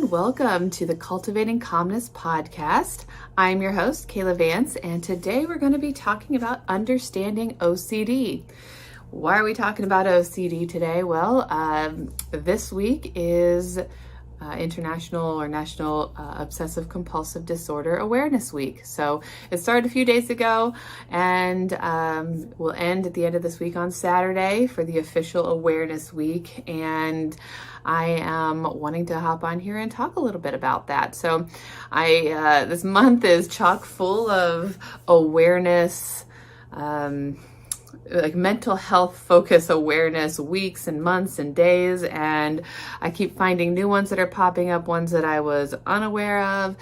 and welcome to the Cultivating Calmness Podcast. I'm your host, Kaela Vance, and today we're going to be talking about understanding OCD. Why are we talking about OCD today? Well, this week is International or National Obsessive Compulsive Disorder Awareness Week. So it started a few days ago and will end at the end of this week on Saturday for the official Awareness Week. And I am wanting to hop on here and talk a little bit about that. So this month is chock full of awareness, like mental health focus awareness weeks and months and days, and I keep finding new ones that are popping up, ones that I was unaware of.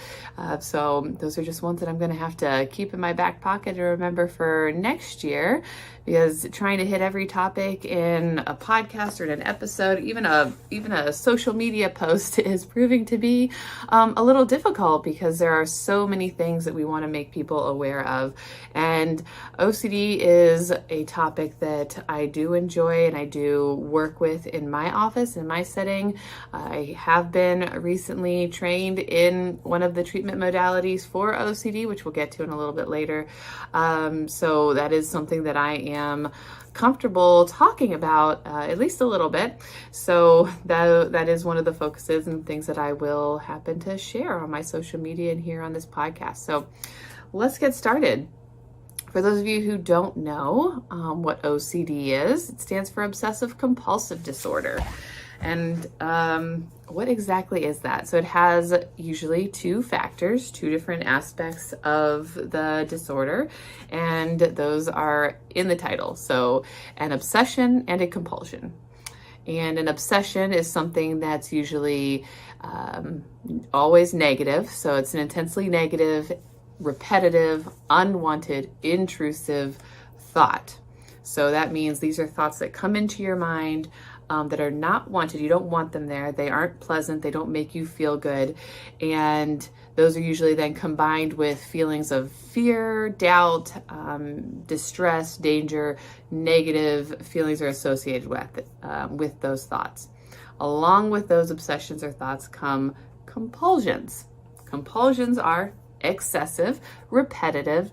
So those are just ones that I'm going to have to keep in my back pocket to remember for next year, because trying to hit every topic in a podcast or in an episode, even a social media post, is proving to be a little difficult because there are so many things that we want to make people aware of. And OCD is a topic that I do enjoy and I do work with in my office, in my setting. I have been recently trained in one of the treatment modalities for OCD, which we'll get to in a little bit later. So that is something that I am comfortable talking about, at least a little bit. So that is one of the focuses and things that I will happen to share on my social media and here on this podcast. So let's get started. For those of you who don't know what OCD is, it stands for Obsessive Compulsive Disorder. And what exactly is that? So it has usually two factors, two different aspects of the disorder, and those are in the title. So an obsession and a compulsion. And an obsession is something that's usually always negative. So it's an intensely negative, repetitive, unwanted, intrusive thought. So that means these are thoughts that come into your mind that are not wanted. You don't want them there. They aren't pleasant. They don't make you feel good. And those are usually then combined with feelings of fear, doubt, distress, danger. Negative feelings are associated with those thoughts. Along with those obsessions or thoughts come compulsions. Compulsions are excessive, repetitive,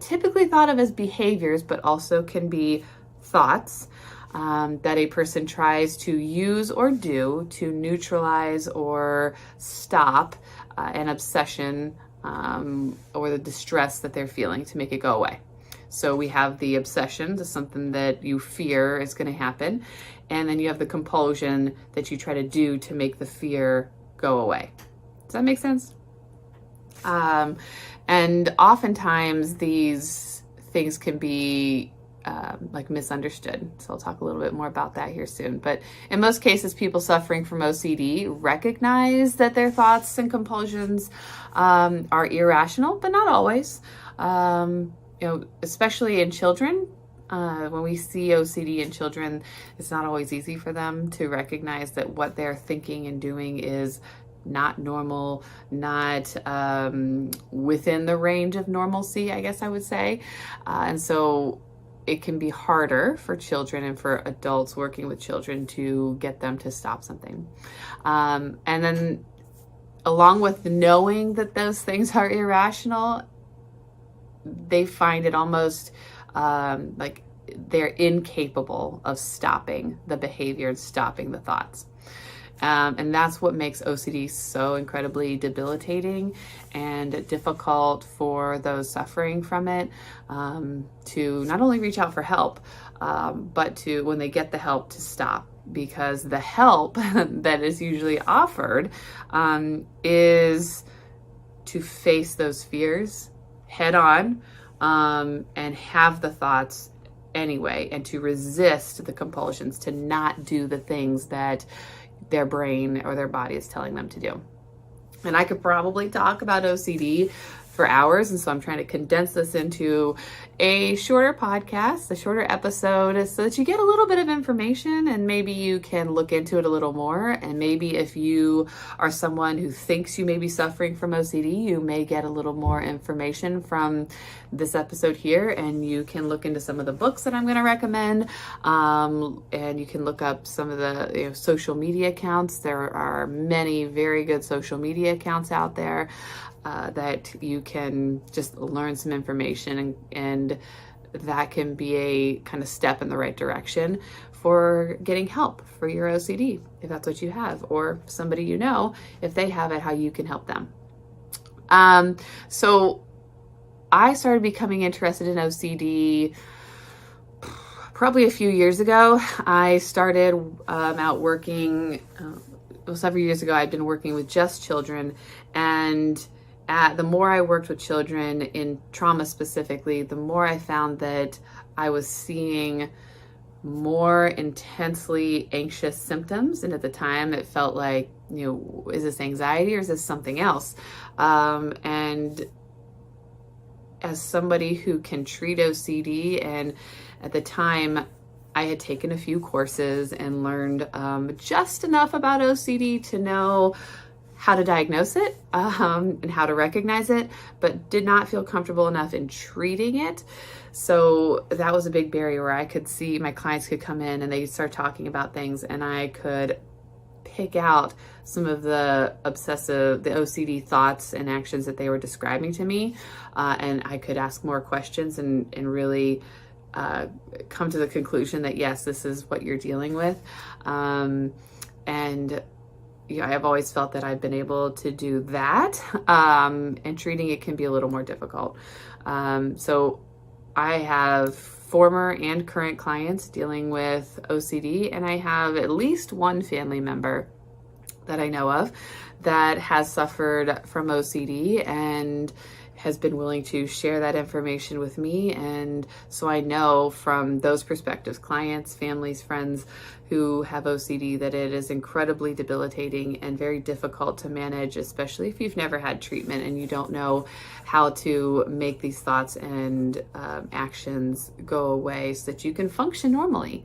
typically thought of as behaviors, but also can be thoughts that a person tries to use or do to neutralize or stop an obsession or the distress that they're feeling, to make it go away. So we have the obsession to something that you fear is going to happen, and then you have the compulsion that you try to do to make the fear go away. Does that make sense? And oftentimes these things can be like misunderstood. So I'll talk a little bit more about that here soon. But in most cases, people suffering from OCD recognize that their thoughts and compulsions are irrational, but not always. Especially in children. When we see OCD in children, it's not always easy for them to recognize that what they're thinking and doing is not normal, not within the range of normalcy, I guess I would say. And so it can be harder for children and for adults working with children to get them to stop something. And then along with knowing that those things are irrational, they find it almost like they're incapable of stopping the behavior and stopping the thoughts. And that's what makes OCD so incredibly debilitating and difficult for those suffering from it, to not only reach out for help, but to, when they get the help, to stop. Because the help that is usually offered is to face those fears head on, and have the thoughts anyway, and to resist the compulsions, to not do the things that their brain or their body is telling them to do. And I could probably talk about OCD for hours. And so I'm trying to condense this into a shorter podcast, a shorter episode, so that you get a little bit of information and maybe you can look into it a little more. And maybe if you are someone who thinks you may be suffering from OCD, you may get a little more information from this episode here, and you can look into some of the books that I'm going to recommend. And you can look up some of the social media accounts. There are many very good social media accounts out there that you can just learn some information, and that can be a kind of step in the right direction for getting help for your OCD, if that's what you have, or somebody you know, if they have it, how you can help them. So I started becoming interested in OCD probably a few years ago. I started out working, several years ago, I'd been working with just children, and the more I worked with children in trauma specifically, the more I found that I was seeing more intensely anxious symptoms. And at the time it felt like, is this anxiety or is this something else? And as somebody who can treat OCD, and at the time I had taken a few courses and learned just enough about OCD to know how to diagnose it and how to recognize it, but did not feel comfortable enough in treating it. So that was a big barrier where I could see my clients could come in and they'd start talking about things, and I could pick out some of the OCD thoughts and actions that they were describing to me. And I could ask more questions and really come to the conclusion that, yes, this is what you're dealing with. And I've always felt that I've been able to do that, and treating it can be a little more difficult. So I have former and current clients dealing with OCD, and I have at least one family member that I know of that has suffered from OCD and has been willing to share that information with me. And so I know from those perspectives, clients, families, friends who have OCD, that it is incredibly debilitating and very difficult to manage, especially if you've never had treatment and you don't know how to make these thoughts and actions go away so that you can function normally.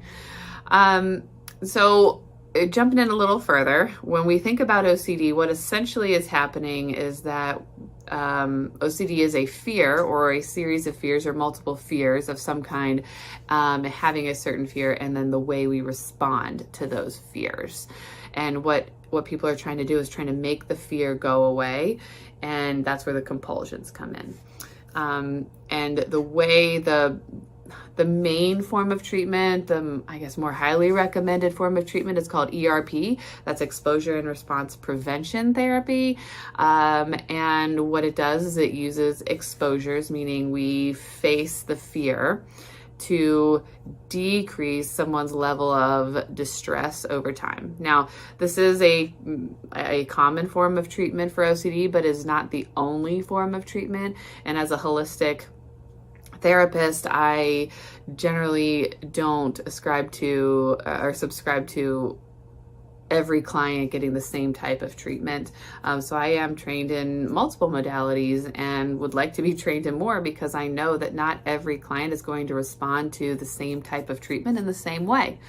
So jumping in a little further, when we think about OCD, what essentially is happening is that OCD is a fear, or a series of fears, or multiple fears of some kind, having a certain fear, and then the way we respond to those fears. And what people are trying to do is trying to make the fear go away, and that's where the compulsions come in. And the way the main form of treatment, the more highly recommended form of treatment, is called ERP. That's exposure and response prevention therapy. And what it does is it uses exposures, meaning we face the fear, to decrease someone's level of distress over time. Now, this is a common form of treatment for OCD, but is not the only form of treatment. And as a holistic therapist, I generally don't ascribe to or subscribe to every client getting the same type of treatment. So I am trained in multiple modalities and would like to be trained in more, because I know that not every client is going to respond to the same type of treatment in the same way.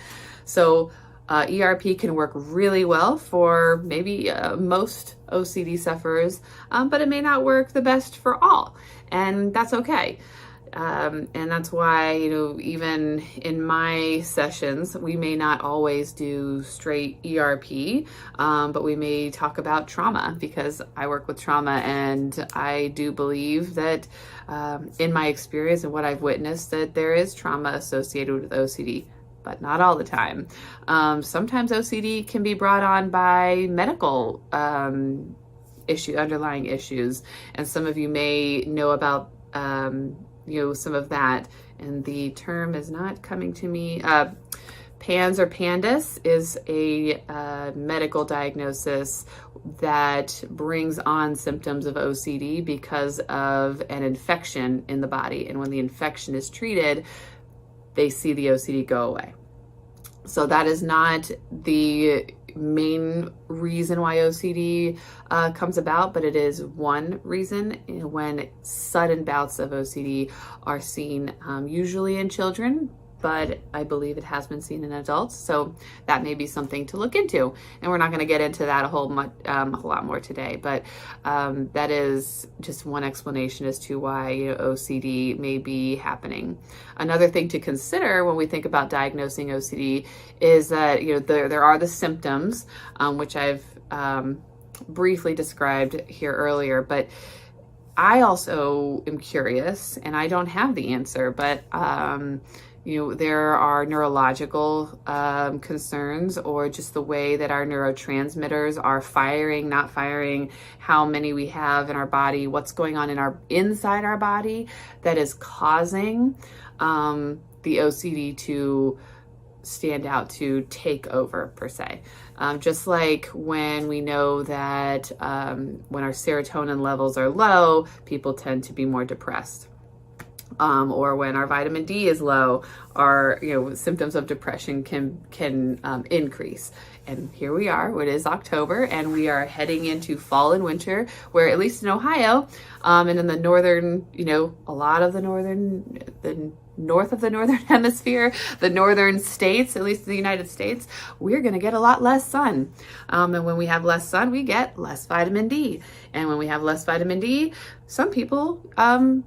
So ERP can work really well for maybe most OCD sufferers, but it may not work the best for all, and that's okay. And that's why, even in my sessions, we may not always do straight ERP, but we may talk about trauma, because I work with trauma, and I do believe that in my experience and what I've witnessed, that there is trauma associated with OCD, but not all the time. Sometimes OCD can be brought on by medical underlying issues, and some of you may know about some of that, and the term is not coming to me. PANS or PANDAS is a medical diagnosis that brings on symptoms of OCD because of an infection in the body, and when the infection is treated, they see the OCD go away. So that is not the main reason why OCD comes about, but it is one reason when sudden bouts of OCD are seen, usually in children, but I believe it has been seen in adults. So that may be something to look into. And we're not going to get into that a whole lot more today, but that is just one explanation as to why OCD may be happening. Another thing to consider when we think about diagnosing OCD is that there are the symptoms, which I've briefly described here earlier, but I also am curious, and I don't have the answer, but there are neurological concerns, or just the way that our neurotransmitters are firing, not firing, how many we have in our body, what's going on inside our body that is causing the OCD to stand out, to take over, per se. Just like when we know that when our serotonin levels are low, people tend to be more depressed. Or when our vitamin D is low, our symptoms of depression can increase. And here we are, it is October, and we are heading into fall and winter, where at least in Ohio, and in the northern, a lot of the north of the northern hemisphere, the northern states, at least in the United States, we're going to get a lot less sun. And when we have less sun, we get less vitamin D. And when we have less vitamin D, some people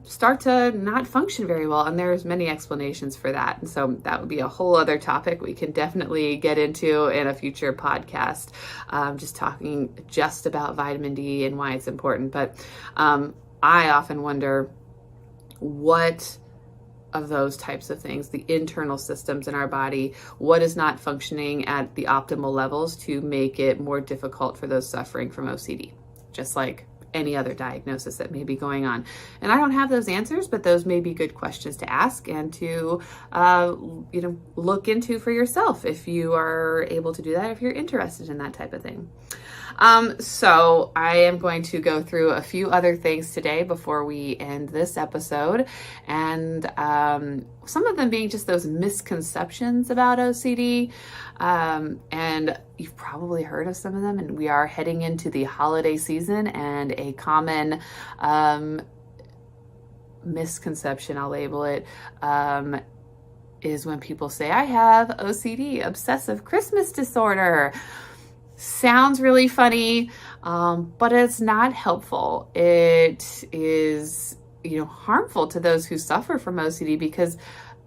start to not function very well. And there's many explanations for that. And so that would be a whole other topic we can definitely get into in a future podcast, just talking just about vitamin D and why it's important. But I often wonder what of those types of things, the internal systems in our body, what is not functioning at the optimal levels to make it more difficult for those suffering from OCD, just like any other diagnosis that may be going on. And I don't have those answers, but those may be good questions to ask and to look into for yourself if you are able to do that, if you're interested in that type of thing. So I am going to go through a few other things today before we end this episode. And some of them being just those misconceptions about OCD. And you've probably heard of some of them, and we are heading into the holiday season, and a common misconception, I'll label it, is when people say, I have OCD, obsessive Christmas disorder. Sounds really funny, but it's not helpful. It is, harmful to those who suffer from OCD, because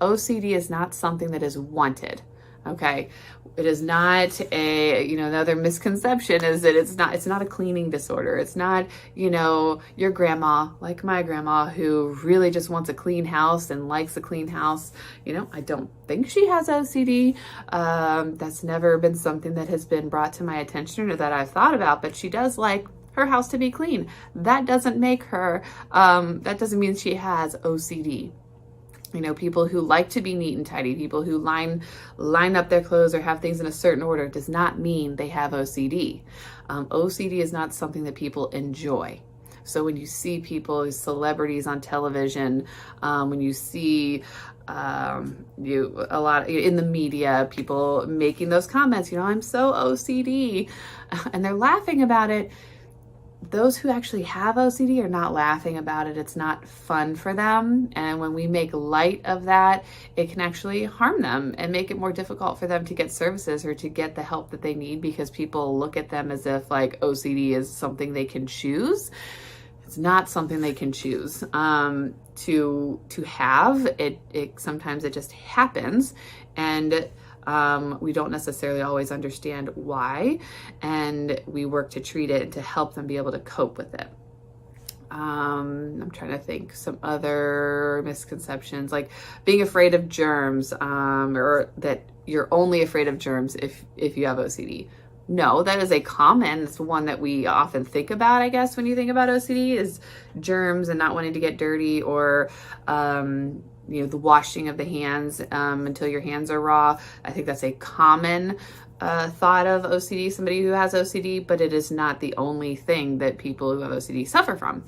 OCD is not something that is wanted. Okay. It is not another misconception is that it's not a cleaning disorder. It's not, your grandma, like my grandma, who really just wants a clean house and likes a clean house. I don't think she has OCD. That's never been something that has been brought to my attention or that I've thought about, but she does like her house to be clean. That doesn't make her, that doesn't mean she has OCD. People who like to be neat and tidy, people who line up their clothes or have things in a certain order, does not mean they have OCD. OCD is not something that people enjoy. So when you see people, celebrities on television, when you see a lot in the media, people making those comments, I'm so OCD, and they're laughing about it. Those who actually have OCD are not laughing about it. It's not fun for them. And when we make light of that, it can actually harm them and make it more difficult for them to get services or to get the help that they need, because people look at them as if like OCD is something they can choose. It's not something they can choose to have. It sometimes it just happens, and we don't necessarily always understand why, and we work to treat it and to help them be able to cope with it. I'm trying to think some other misconceptions, like being afraid of germs, or that you're only afraid of germs if you have OCD. No, that is a common, it's one that we often think about, I guess, when you think about OCD, is germs and not wanting to get dirty, or the washing of the hands until your hands are raw. I think that's a common thought of OCD, somebody who has OCD, but it is not the only thing that people who have OCD suffer from.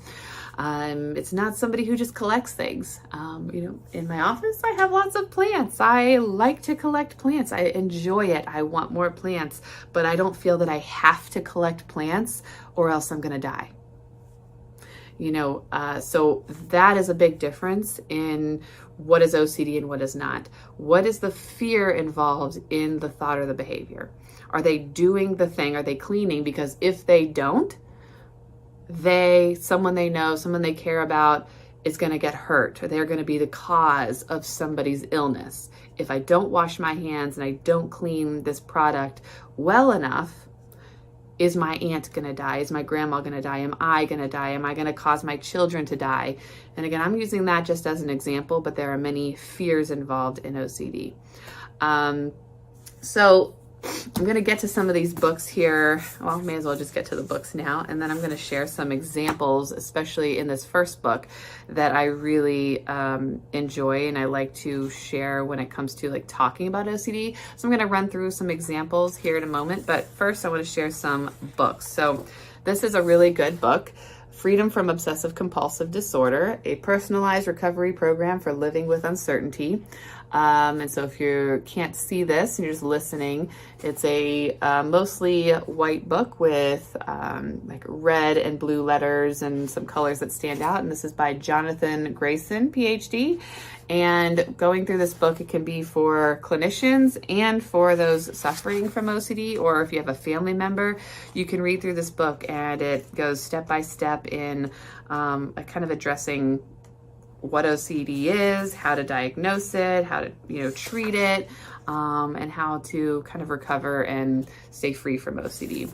It's not somebody who just collects things. In my office, I have lots of plants. I like to collect plants. I enjoy it. I want more plants, but I don't feel that I have to collect plants or else I'm going to die. So that is a big difference in what is OCD and what is not. What is the fear involved in the thought or the behavior? Are they doing the thing? Are they cleaning? Because if they don't, someone they know, someone they care about is going to get hurt, or they're going to be the cause of somebody's illness. If I don't wash my hands and I don't clean this product well enough, is my aunt going to die? Is my grandma going to die? Am I going to die? Am I going to cause my children to die? And again, I'm using that just as an example, but there are many fears involved in OCD. So I'm going to get to some of these books here. Well, may as well just get to the books now. And then I'm going to share some examples, especially in this first book, that I really enjoy and I like to share when it comes to like talking about OCD. So I'm going to run through some examples here in a moment. But first, I want to share some books. So this is a really good book. Freedom from Obsessive Compulsive Disorder, a personalized recovery program for living with uncertainty. And so if you can't see this and you're just listening, it's a mostly white book with like red and blue letters and some colors that stand out. And this is by Jonathan Grayson, PhD. And going through this book, it can be for clinicians and for those suffering from OCD, or if you have a family member, you can read through this book and it goes step by step in a kind of addressing what OCD is, how to diagnose it, how to treat it, and how to kind of recover and stay free from OCD.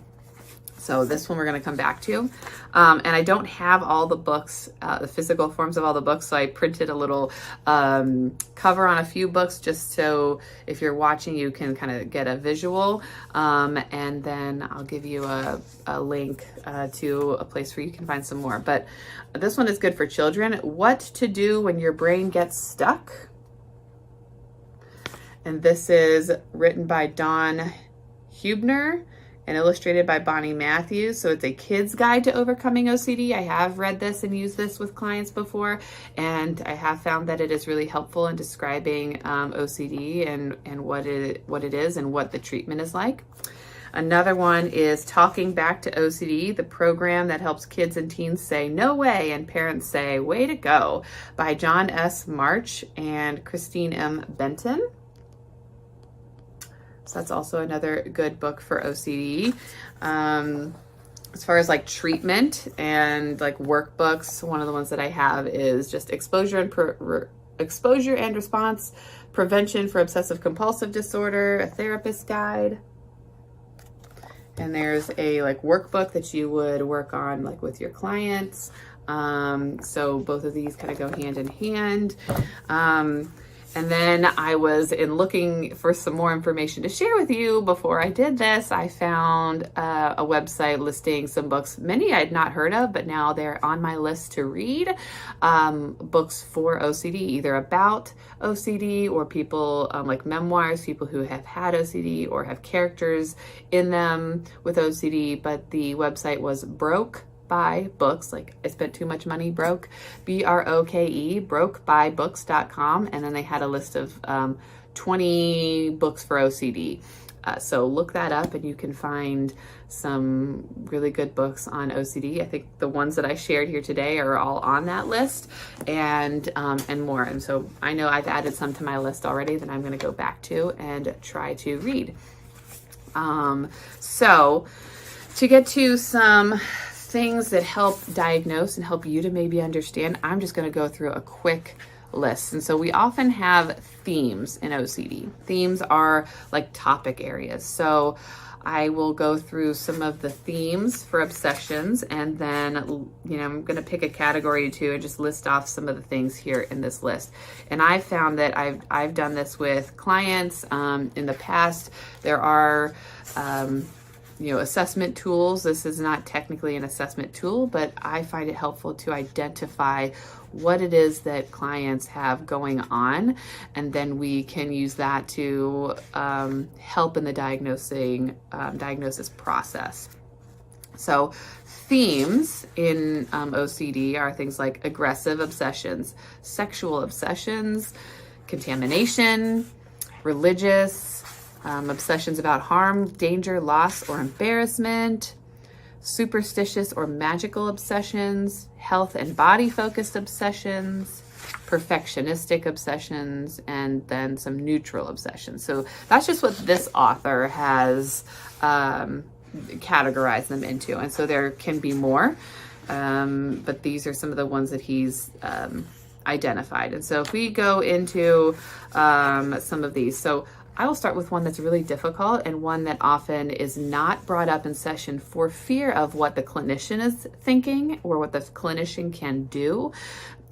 So this one we're going to come back to. And I don't have all the books, the physical forms of all the books, so I printed a little cover on a few books just so if you're watching, you can kind of get a visual. And then I'll give you a link to a place where you can find some more. But this one is good for children. What to do when your brain gets stuck. And this is written by Dawn Huebner and illustrated by Bonnie Matthews. So it's a kid's guide to overcoming OCD. I have read this and used this with clients before, and I have found that it is really helpful in describing OCD and what it is and what the treatment is like. Another one is Talking Back to OCD, the program that helps kids and teens say no way and parents say way to go, by John S. March and Christine M. Benton. So that's also another good book for OCD. As far as like treatment and like workbooks, one of the ones that I have is just exposure and response, prevention for obsessive compulsive disorder, a therapist guide. And there's a like workbook that you would work on like with your clients. So both of these kind of go hand in hand. And then I was looking for some more information to share with you. Before I did this, I found a website listing some books, many I had not heard of, but now they're on my list to read. Books for OCD, either about OCD or people like memoirs, people who have had OCD or have characters in them with OCD. But the website was Broke by Books, like I spent too much money, broke, BROKE, brokebybooks.com. And then they had a list of 20 books for OCD. So look that up and you can find some really good books on OCD. I think the ones that I shared here today are all on that list and more. And so I know I've added some to my list already that I'm going to go back to and try to read. So to get to some things that help diagnose and help you to maybe understand, I'm just going to go through a quick list. And so we often have themes in OCD. Themes are like topic areas. So I will go through some of the themes for obsessions, and then, I'm going to pick a category or two and just list off some of the things here in this list. And I found that I've done this with clients in the past. There are assessment tools. This is not technically an assessment tool, but I find it helpful to identify what it is that clients have going on, and then we can use that to help in the diagnosis process. So themes in OCD are things like aggressive obsessions, sexual obsessions, contamination, religious, obsessions about harm, danger, loss, or embarrassment, superstitious or magical obsessions, health and body focused obsessions, perfectionistic obsessions, and then some neutral obsessions. So that's just what this author has categorized them into. And so there can be more, but these are some of the ones that he's identified. And so if we go into some of these, so I will start with one that's really difficult and one that often is not brought up in session for fear of what the clinician is thinking or what the clinician can do.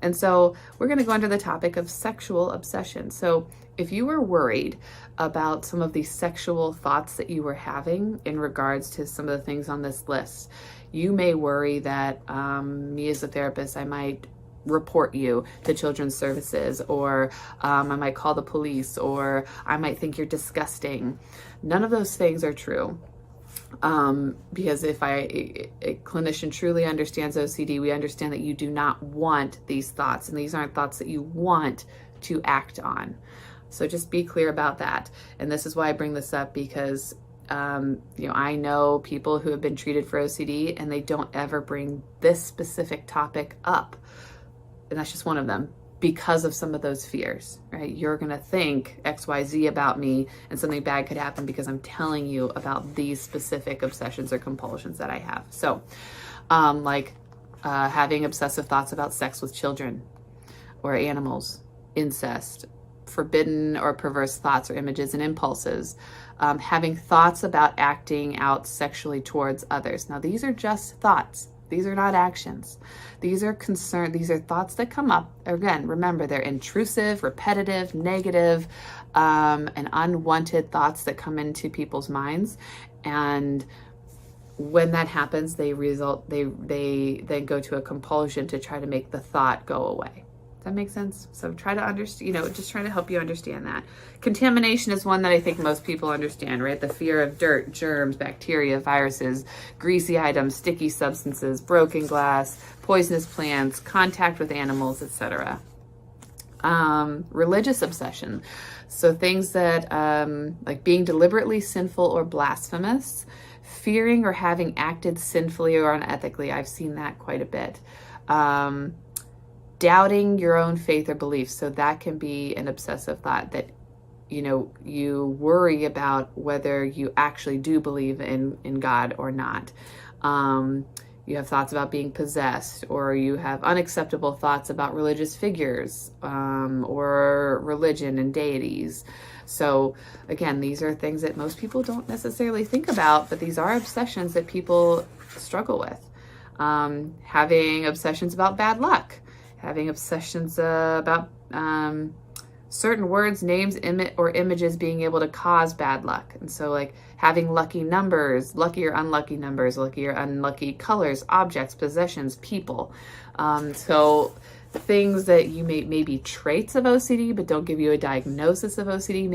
And so we're going to go under the topic of sexual obsession. So if you were worried about some of these sexual thoughts that you were having in regards to some of the things on this list, you may worry that me as a therapist, I might report you to children's services, or I might call the police, or I might think you're disgusting. None of those things are true. Because if a clinician truly understands OCD, we understand that you do not want these thoughts, and these aren't thoughts that you want to act on. So just be clear about that. And this is why I bring this up, because I know people who have been treated for OCD and they don't ever bring this specific topic up. And that's just one of them, because of some of those fears, right? You're going to think XYZ about me and something bad could happen because I'm telling you about these specific obsessions or compulsions that I have. So having obsessive thoughts about sex with children or animals, incest, forbidden or perverse thoughts or images and impulses, having thoughts about acting out sexually towards others. Now, these are just thoughts. These are not actions. These are these are thoughts that come up. Again, remember, they're intrusive, repetitive, negative, and unwanted thoughts that come into people's minds. And when that happens, they then go to a compulsion to try to make the thought go away. Does that make sense? So try to understand, just trying to help you understand that. Contamination is one that I think most people understand, right? The fear of dirt, germs, bacteria, viruses, greasy items, sticky substances, broken glass, poisonous plants, contact with animals, etc. Religious obsession. So things that like being deliberately sinful or blasphemous, fearing or having acted sinfully or unethically. I've seen that quite a bit. Doubting your own faith or beliefs. So that can be an obsessive thought that, you worry about whether you actually do believe in God or not. You have thoughts about being possessed, or you have unacceptable thoughts about religious figures, or religion and deities. So again, these are things that most people don't necessarily think about, but these are obsessions that people struggle with. Having obsessions about bad luck. Having obsessions about certain words, names, or images being able to cause bad luck. And so like having lucky numbers, lucky or unlucky numbers, lucky or unlucky colors, objects, possessions, people. So things that you may be traits of OCD, but don't give you a diagnosis of OCD. You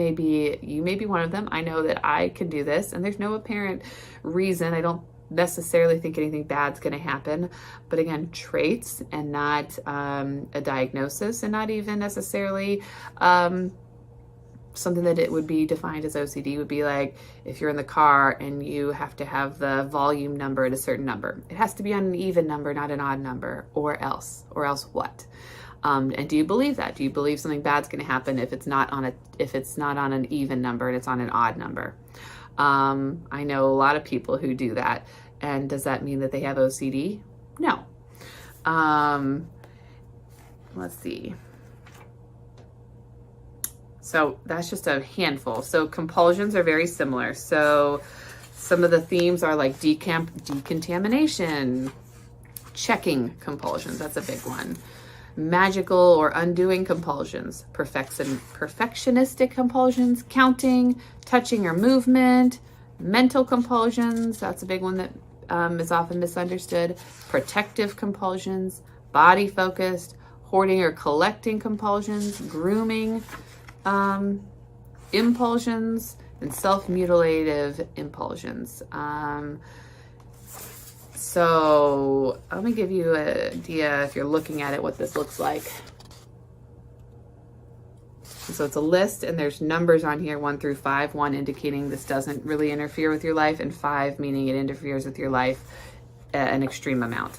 may be one of them. I know that I can do this, and there's no apparent reason. I don't necessarily think anything bad's going to happen, but again, traits and not a diagnosis, and not even necessarily something that it would be defined as OCD. Would be like if you're in the car and you have to have the volume number at a certain number. It has to be on an even number, not an odd number, or else what? And do you believe that? Do you believe something bad's going to happen if it's not on an even number and it's on an odd number? I know a lot of people who do that. And does that mean that they have OCD? No. Let's see. So that's just a handful. So compulsions are very similar. So some of the themes are like decontamination, checking compulsions. That's a big one. Magical or undoing compulsions, perfectionistic compulsions, counting, touching or movement, Mental compulsions, that's a big one that is often misunderstood. Protective compulsions, body-focused, hoarding or collecting compulsions, grooming impulsions, and self-mutilative impulsions. So let me give you an idea, if you're looking at it, what this looks like. So it's a list, and there's numbers on here, 1 through 5, 1 indicating this doesn't really interfere with your life, and 5 meaning it interferes with your life an extreme amount.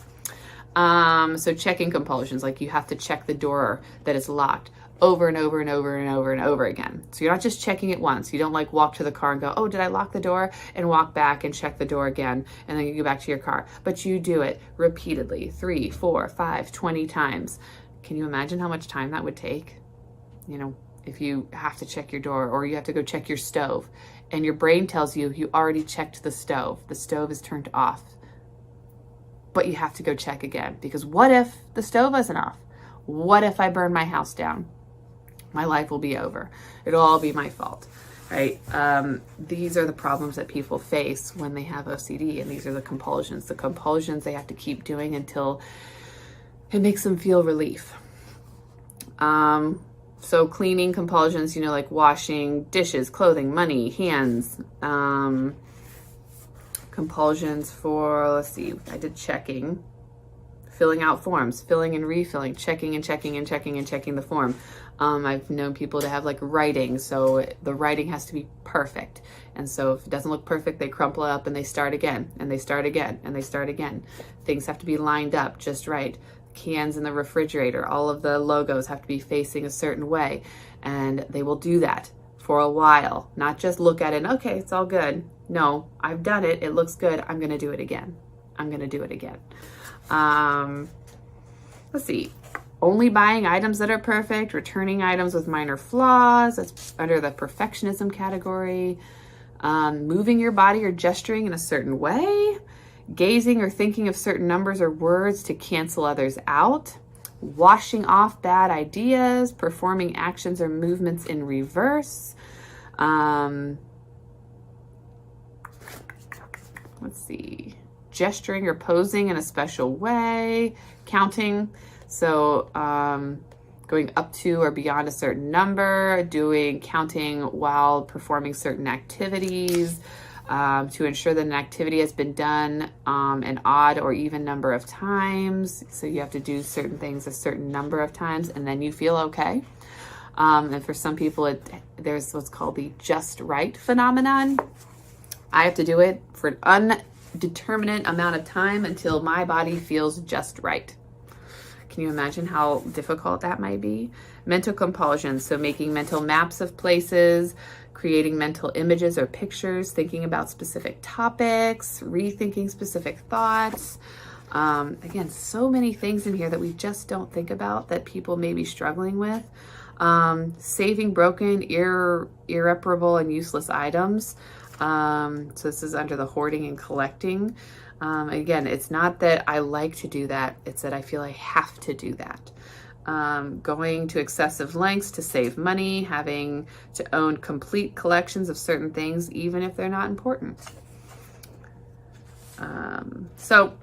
So checking compulsions, like you have to check the door that is locked over and over and over and over and over again. So you're not just checking it once. You don't like walk to the car and go, oh, did I lock the door? And walk back and check the door again. And then you go back to your car. But you do it repeatedly, 3, 4, 5, 20 times. Can you imagine how much time that would take? You know, if you have to check your door, or you have to go check your stove, and your brain tells you you already checked the stove is turned off, but you have to go check again, because what if the stove isn't off? What if I burn my house down? My life will be over. It'll all be my fault, right? These are the problems that people face when they have OCD, and these are the compulsions. The compulsions they have to keep doing until it makes them feel relief. So cleaning compulsions, you know, like washing dishes, clothing, money, hands. Compulsions for, let's see, I did checking, filling out forms, filling and refilling, checking and checking and checking and checking the form. I've known people to have like writing, so the writing has to be perfect. And so if it doesn't look perfect, they crumple it up and they start again, and they start again, and they start again. Things have to be lined up just right. Cans in the refrigerator, all of the logos have to be facing a certain way, and they will do that for a while. Not just look at it and, okay, it's all good. No, I've done it. It looks good. I'm going to do it again. I'm going to do it again. Let's see. Only buying items that are perfect, returning items with minor flaws. That's under the perfectionism category. Moving your body or gesturing in a certain way. Gazing or thinking of certain numbers or words to cancel others out. Washing off bad ideas. Performing actions or movements in reverse. Let's see. Gesturing or posing in a special way. Counting. So going up to or beyond a certain number, counting while performing certain activities, to ensure that an activity has been done an odd or even number of times. So you have to do certain things a certain number of times, and then you feel okay. And for some people, there's what's called the just right phenomenon. I have to do it for an undeterminate amount of time until my body feels just right. Can you imagine how difficult that might be? Mental compulsions, so making mental maps of places, creating mental images or pictures, thinking about specific topics, rethinking specific thoughts. Again, so many things in here that we just don't think about that people may be struggling with. Saving broken, irreparable, and useless items. So this is under the hoarding and collecting. Again, it's not that I like to do that, it's that I feel I have to do that. Going to excessive lengths to save money, having to own complete collections of certain things, even if they're not important. So,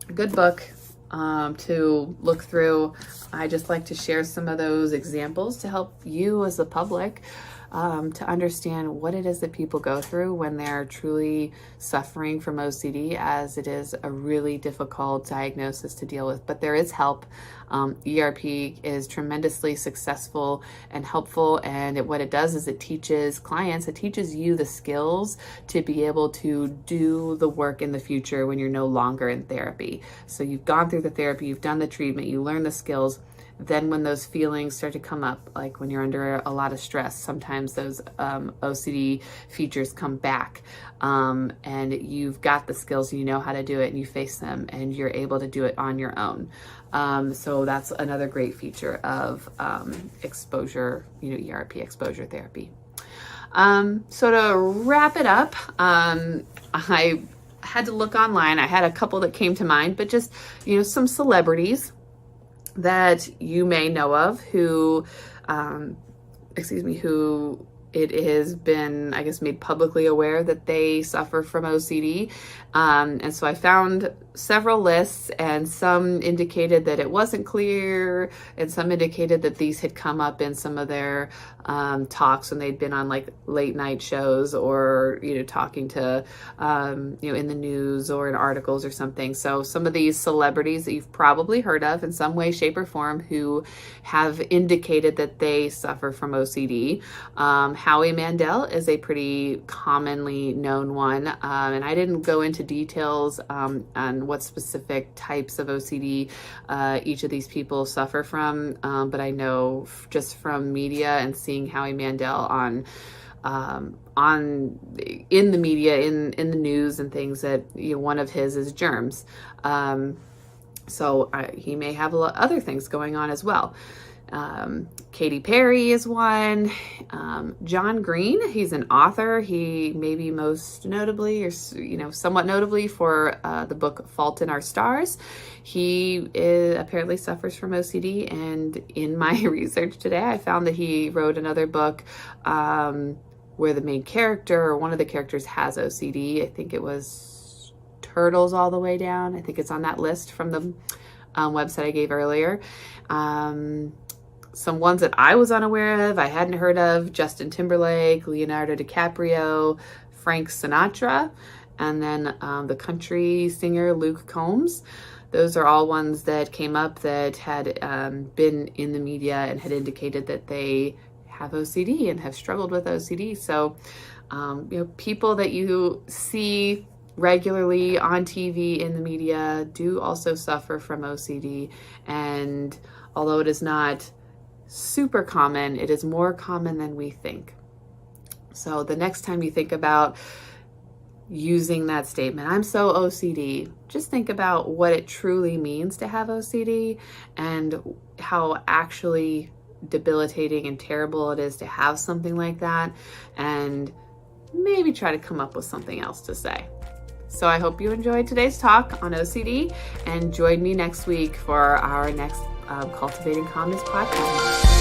a good book to look through. I just like to share some of those examples to help you as the public to understand what it is that people go through when they're truly suffering from OCD, as it is a really difficult diagnosis to deal with. But there is help. ERP is tremendously successful and helpful, and what it does is it teaches clients, it teaches you the skills to be able to do the work in the future when you're no longer in therapy. So you've gone through the therapy, you've done the treatment, you learn the skills. Then when those feelings start to come up, like when you're under a lot of stress, sometimes those OCD features come back, and you've got the skills, you know how to do it, and you face them, and you're able to do it on your own. So that's another great feature of exposure, ERP exposure therapy. So to wrap it up, I had to look online. I had a couple that came to mind, but just, some celebrities that you may know of who it has been, I guess, made publicly aware that they suffer from OCD. And so I found several lists, and some indicated that it wasn't clear, and some indicated that these had come up in some of their talks when they'd been on like late night shows, or, talking to, in the news or in articles or something. So some of these celebrities that you've probably heard of in some way, shape, or form who have indicated that they suffer from OCD. 𝗕𝗏𝗄𝗎 is a pretty commonly known one, and I didn't go into details on what specific types of OCD each of these people suffer from, but I know just from media and seeing 𝗕𝗏𝗄𝗎 in the media, in the news and things, that one of his is germs. So he may have other things going on as well. Katy Perry is one. John Green, he's an author. He maybe most notably, or somewhat notably, for the book Fault in Our Stars. He apparently suffers from OCD, and in my research today, I found that he wrote another book where the main character, or one of the characters, has OCD. I think it was Turtles All the Way Down. I think it's on that list from the website I gave earlier. Some ones that I was unaware of, I hadn't heard of: Justin Timberlake, Leonardo DiCaprio, Frank Sinatra, and then the country singer Luke Combs. Those are all ones that came up that had been in the media and had indicated that they have OCD and have struggled with OCD. So, people that you see regularly on TV, in the media, do also suffer from OCD. And although it is not super common, it is more common than we think. So the next time you think about using that statement, I'm so OCD, just think about what it truly means to have OCD, and how actually debilitating and terrible it is to have something like that, and maybe try to come up with something else to say. So I hope you enjoyed today's talk on OCD, and join me next week for our next Cultivating Calmness podcast.